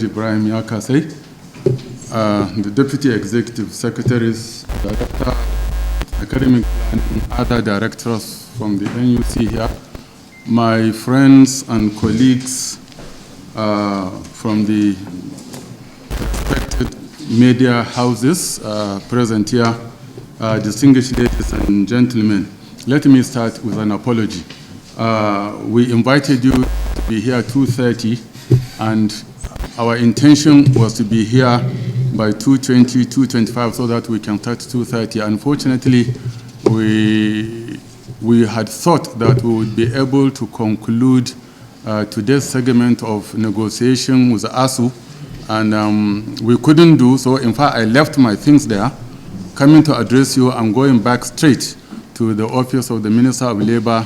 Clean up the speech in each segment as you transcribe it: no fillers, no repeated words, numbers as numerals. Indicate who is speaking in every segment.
Speaker 1: Ibrahim Yakase, the Deputy Executive Secretaries, Director, Academic Planning, other directors from the NUC here, my friends and colleagues from the respected media houses present here, distinguished ladies and gentlemen, let me start with an apology. We invited you to be here at 2:30, and our intention was to be here by 2:20, 2:25, so that we can start 2:30. Unfortunately, we had thought that we would be able to conclude today's segment of negotiation with ASU, and we couldn't do so. In fact, I left my things there, coming to address you. I'm going back straight to the office of the Minister of Labor,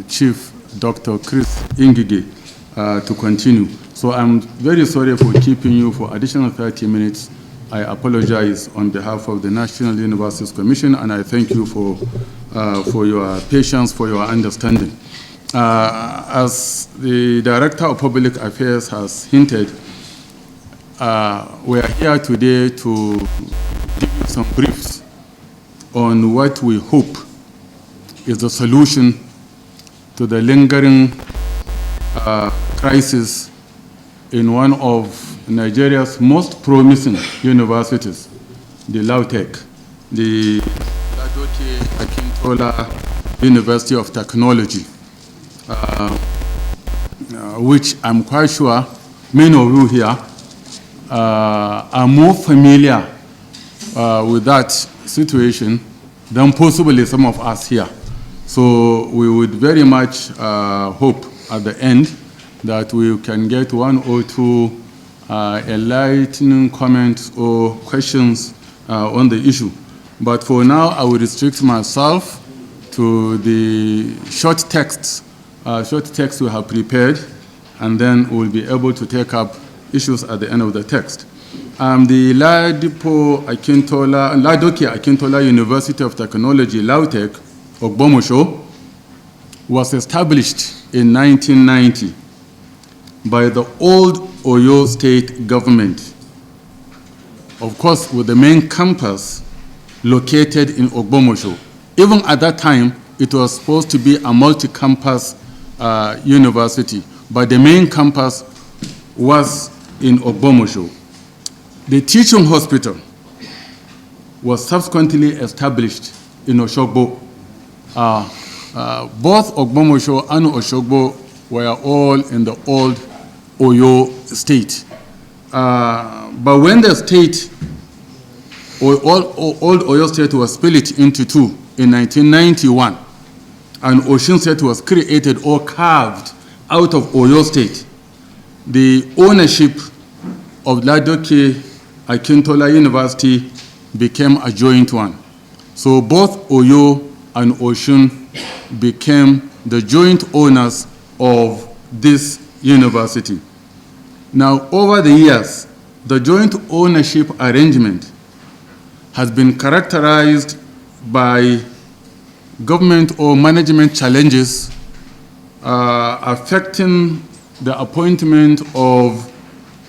Speaker 1: Chief Dr. Chris Ingige, to continue. So I'm very sorry for keeping you for additional 30 minutes. I apologize on behalf of the National Universities Commission, and I thank you for your patience, for your understanding. As the Director of Public Affairs has hinted, we are here today to give you some briefs on what we hope is the solution to the lingering crisis in one of Nigeria's most promising universities, the Lautech, the Lautech Akintola University of Technology, which I'm quite sure many of you here are more familiar with that situation than possibly some of us here. So we would very much hope at the end that we can get one or two enlightening comments or questions on the issue. But for now, I will restrict myself to the short texts we have prepared, and then we'll be able to take up issues at the end of the text. The Ladoke Akintola University of Technology, Lautech, Ogbomosho, was established in 1990 by the old Oyo State government, of course, with the main campus located in Ogbomosho. Even at that time, it was supposed to be a multi-campus university, but the main campus was in Ogbomosho. The teaching hospital was subsequently established in Oshogbo. Both Ogbomosho and Oshogbo were all in the old Oyo state. But when the state, old Oyo state was split into two in 1991, and Osun state was created or carved out of Oyo state, the ownership of Ladoke Akintola University became a joint one. So both Oyo and Osun became the joint owners of this university. Now, over the years, the joint ownership arrangement has been characterized by government or management challenges affecting the appointment of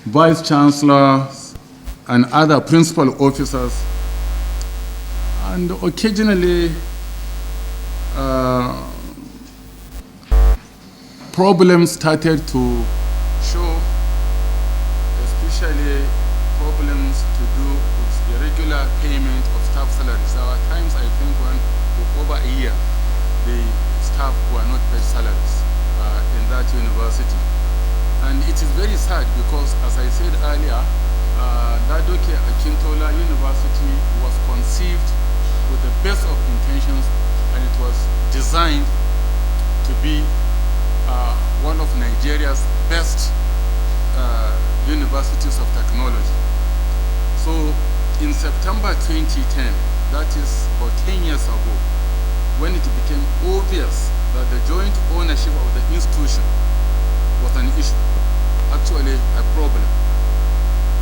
Speaker 1: vice chancellors and other principal officers, and occasionally problems started to show, especially problems to do with the regular payment of staff salaries. There were times, I think, when for over a year, the staff were not paid salaries in that university. And it is very sad because, as I said earlier, Ladoke Akintola University was conceived with the best of intentions, and it was designed to be one of Nigeria's best universities of technology. So in September 2010, that is about 10 years ago, when it became obvious that the joint ownership of the institution was an issue, actually a problem.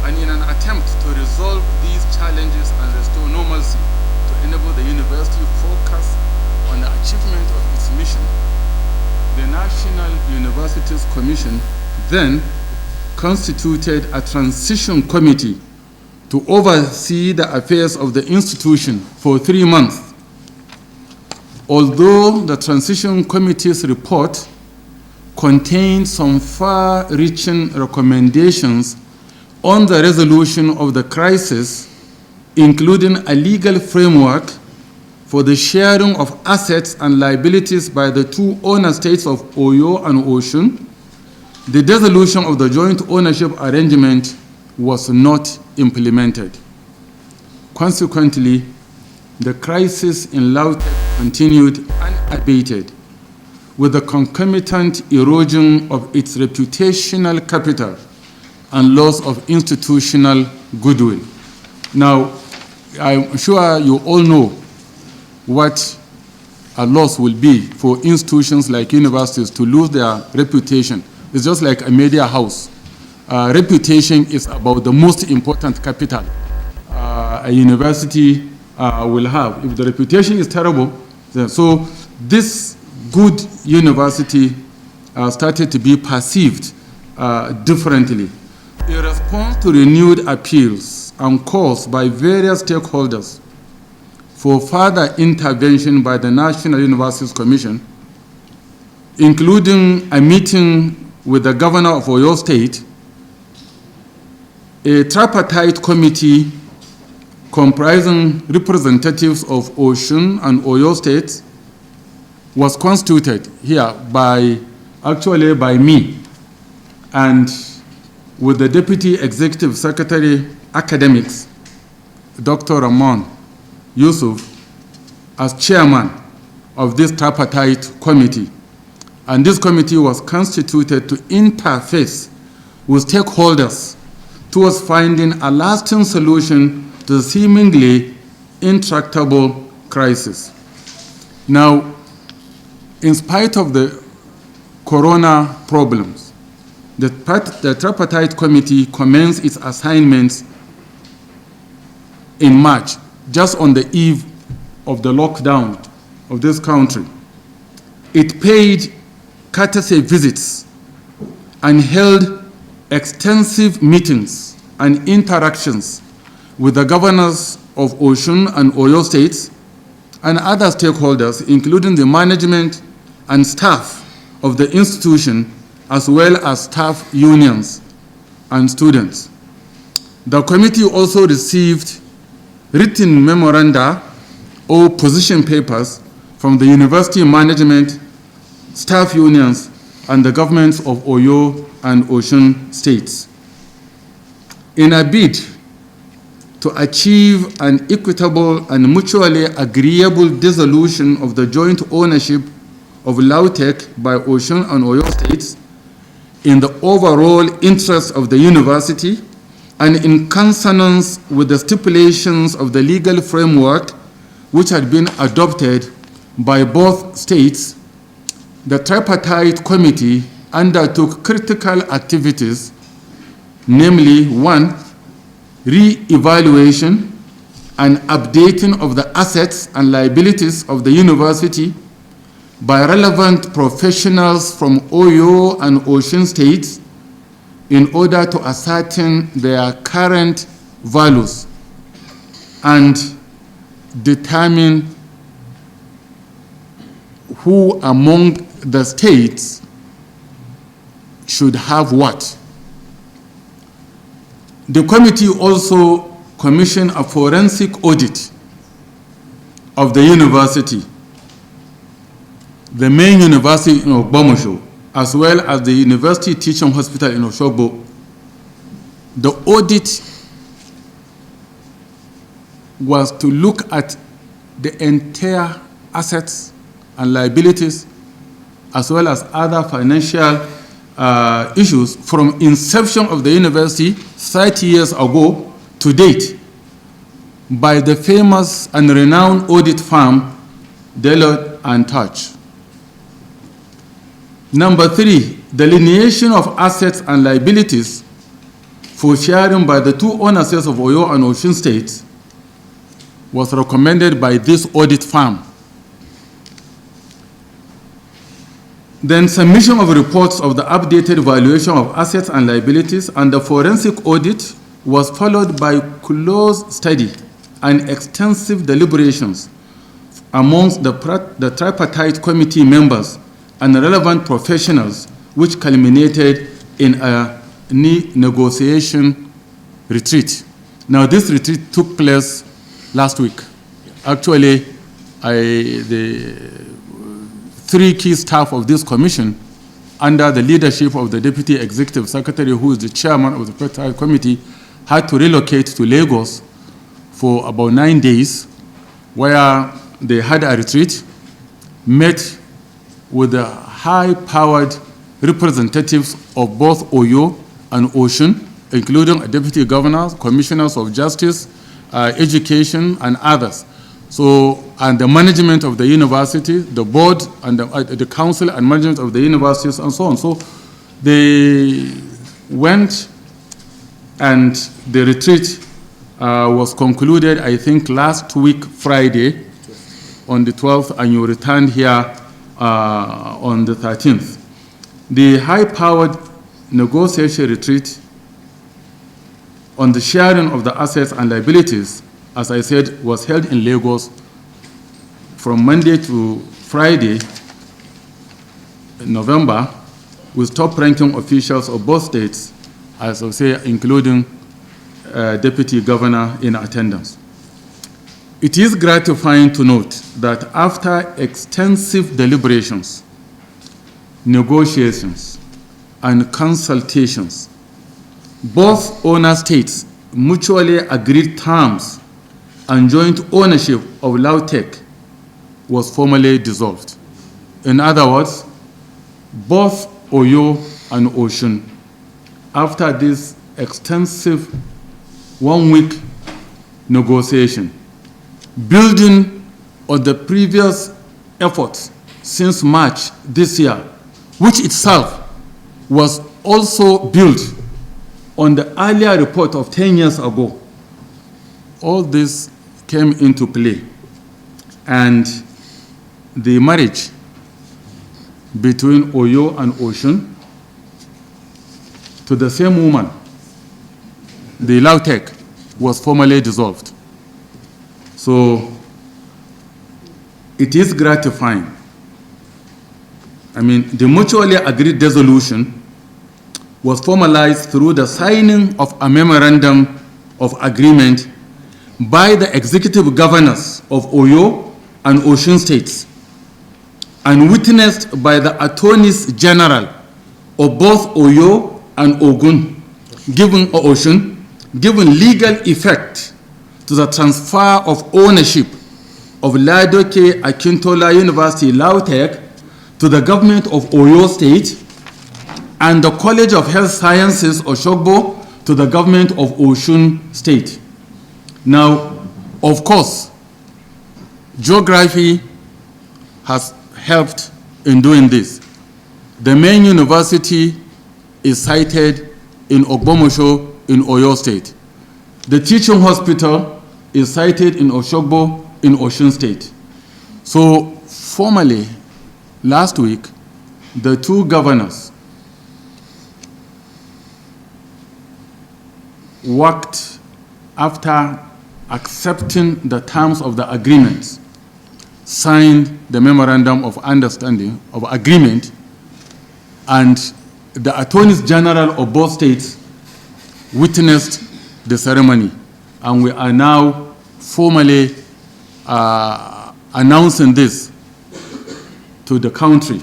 Speaker 1: And in an attempt to resolve these challenges and restore normalcy, to enable the university to focus on National Universities Commission then constituted a transition committee to oversee the affairs of the institution for 3 months. Although the transition committee's report contained some far-reaching recommendations on the resolution of the crisis, including a legal framework for the sharing of assets and liabilities by the two owner states of Oyo and Osun, the dissolution of the joint ownership arrangement was not implemented. Consequently, the crisis in Lautech continued unabated, with the concomitant erosion of its reputational capital and loss of institutional goodwill. Now, I'm sure you all know what a loss will be for institutions like universities to lose their reputation. It's just like a media house. Reputation is about the most important capital a university will have. If the reputation is terrible, so this good university started to be perceived differently. In response to renewed appeals and calls by various stakeholders for further intervention by the National Universities Commission, including a meeting with the governor of Oyo State, a tripartite committee comprising representatives of Osun and Oyo States was constituted here by me and with the Deputy Executive Secretary Academics, Dr. Ramon Yusuf, as chairman of this tripartite committee. And this committee was constituted to interface with stakeholders towards finding a lasting solution to the seemingly intractable crisis. Now, in spite of the corona problems, the tripartite committee commenced its assignments in March, just on the eve of the lockdown of this country. It paid courtesy visits and held extensive meetings and interactions with the governors of Osun and Oyo States and other stakeholders, including the management and staff of the institution, as well as staff unions and students. The committee also received written memoranda or position papers from the university management, staff unions, and the governments of Oyo and Osun states. In a bid to achieve an equitable and mutually agreeable dissolution of the joint ownership of Lautech by Osun and Oyo states in the overall interest of the university and in consonance with the stipulations of the legal framework which had been adopted by both states, the tripartite committee undertook critical activities, namely, 1, re-evaluation and updating of the assets and liabilities of the university by relevant professionals from Oyo and Osun states in order to ascertain their current values and determine who among the states should have what. The committee also commissioned a forensic audit of the university, the main university in Ogbomoso, as well as the University Teaching Hospital in Osogbo. The audit was to look at the entire assets and liabilities, as well as other financial issues from inception of the university 30 years ago to date by the famous and renowned audit firm Deloitte and Touch. Number 3, delineation of assets and liabilities for sharing by the two owners of Oyo and Osun states was recommended by this audit firm. Then submission of reports of the updated valuation of assets and liabilities and the forensic audit was followed by close study and extensive deliberations amongst the tripartite committee members and relevant professionals, which culminated in a negotiation retreat. Now, this retreat took place last week. Actually, the three key staff of this commission, under the leadership of the Deputy Executive Secretary, who is the chairman of the tripartite committee, had to relocate to Lagos for about 9 days, where they had a retreat, met with the high-powered representatives of both Oyo and Osun, including deputy governors, commissioners of justice, education, and others. So, and the management of the university, the board, and the council and management of the universities, and so on. So, they went, and the retreat was concluded, I think, last week, Friday, on the 12th, and you returned here on the 13th. The high-powered negotiation retreat on the sharing of the assets and liabilities, as I said, was held in Lagos from Monday to Friday in November, with top-ranking officials of both states, as I say, including Deputy Governor in attendance. It is gratifying to note that after extensive deliberations, negotiations, and consultations, both owner states mutually agreed terms and joint ownership of Lautech was formally dissolved. In other words, both Oyo and Osun, after this extensive one-week negotiation, building on the previous efforts since March this year, which itself was also built on the earlier report of 10 years ago. All this came into play, and the marriage between Oyo and Osun to the same woman, the Lautech, was formally dissolved. So it is gratifying. I mean, the mutually agreed dissolution was formalized through the signing of a memorandum of agreement by the executive governors of Oyo and Osun states, and witnessed by the attorneys general of both Oyo and Osun, given legal effect to the transfer of ownership of Ladoke Akintola University Lautech to the government of Oyo State, and the College of Health Sciences Oshogbo to the government of Osun State. Now, of course, geography has helped in doing this. The main university is sited in Ogbomosho in Oyo State. The teaching hospital is sited in Oshogbo in Osun State. So formally, last week, the two governors worked after accepting the terms of the agreements, signed the memorandum of understanding of agreement, and the attorneys general of both states witnessed the ceremony. And we are now formally announcing this to the country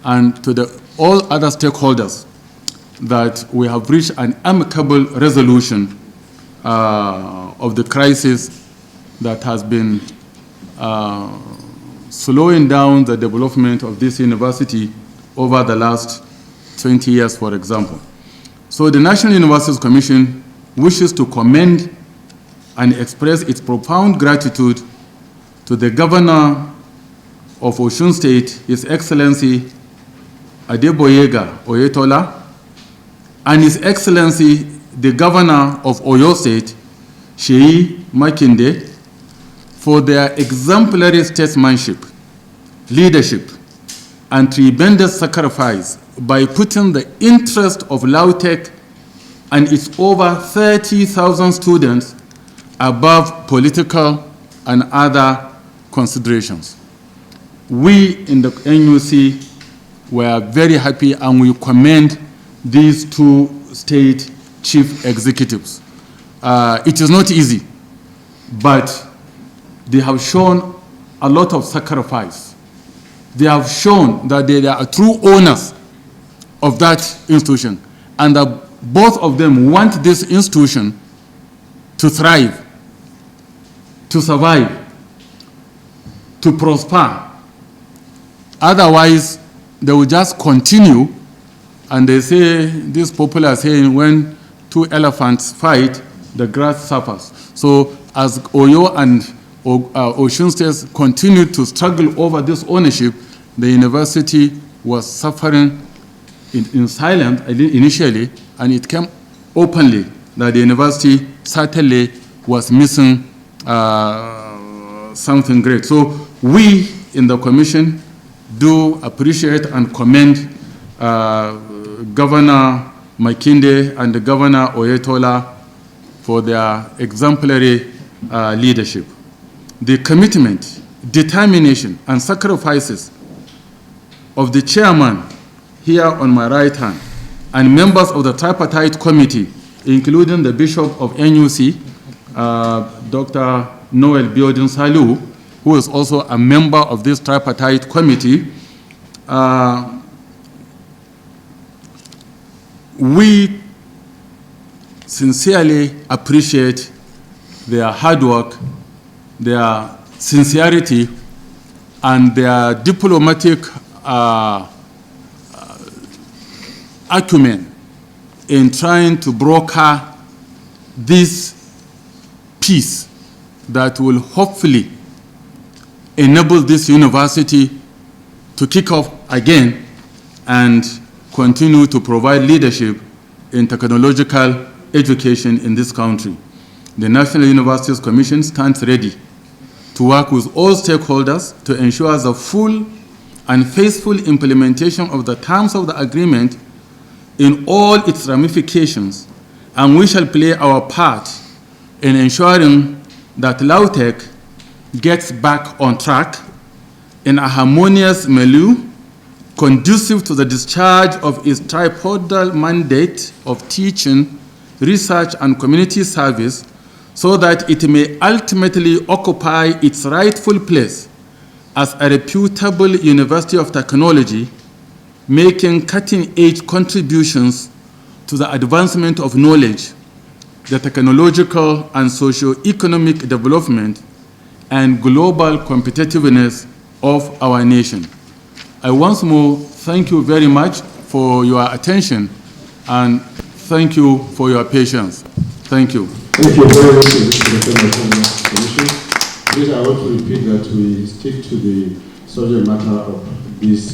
Speaker 1: and to all other stakeholders that we have reached an amicable resolution of the crisis that has been slowing down the development of this university over the last 20 years, for example. So the National Universities Commission wishes to commend and express its profound gratitude to the Governor of Osun State, His Excellency Adeboyega Oyetola, and His Excellency the Governor of Oyo State, Sheyi Makinde, for their exemplary statesmanship, leadership, and tremendous sacrifice by putting the interest of Lautech and its over 30,000 students above political and other considerations. We in the NUC were very happy, and we commend these two state chief executives. It is not easy, but they have shown a lot of sacrifice. They have shown that they are true owners of that institution, and that both of them want this institution to thrive, to survive, to prosper. Otherwise, they will just continue, and they say, this popular saying, when two elephants fight, the grass suffers. So as Oyo and Osun States continued to struggle over this ownership, the university was suffering in silence initially, and it came openly that the university certainly was missing something great. So we in the commission do appreciate and commend Governor Makinde and the Governor Oyetola for their exemplary leadership. The commitment, determination, and sacrifices of the chairman here on my right hand and members of the tripartite committee, including the Bishop of NUC, Dr. Noel Biodun Salu, who is also a member of this tripartite committee. We sincerely appreciate their hard work, their sincerity, and their diplomatic acumen in trying to broker this peace that will hopefully enable this university to kick off again and continue to provide leadership in technological education in this country. The National Universities Commission stands ready to work with all stakeholders to ensure the full and faithful implementation of the terms of the agreement in all its ramifications, and we shall play our part in ensuring that Lautech gets back on track in a harmonious milieu conducive to the discharge of its tripodal mandate of teaching, research, and community service, so that it may ultimately occupy its rightful place as a reputable university of technology, making cutting-edge contributions to the advancement of knowledge, the technological and socio-economic development, and global competitiveness of our nation. I once more thank you very much for your attention, and thank you for your patience. Thank you.
Speaker 2: Thank you very much, Mr. Commission. Please, I want to repeat that we stick to the subject matter of this.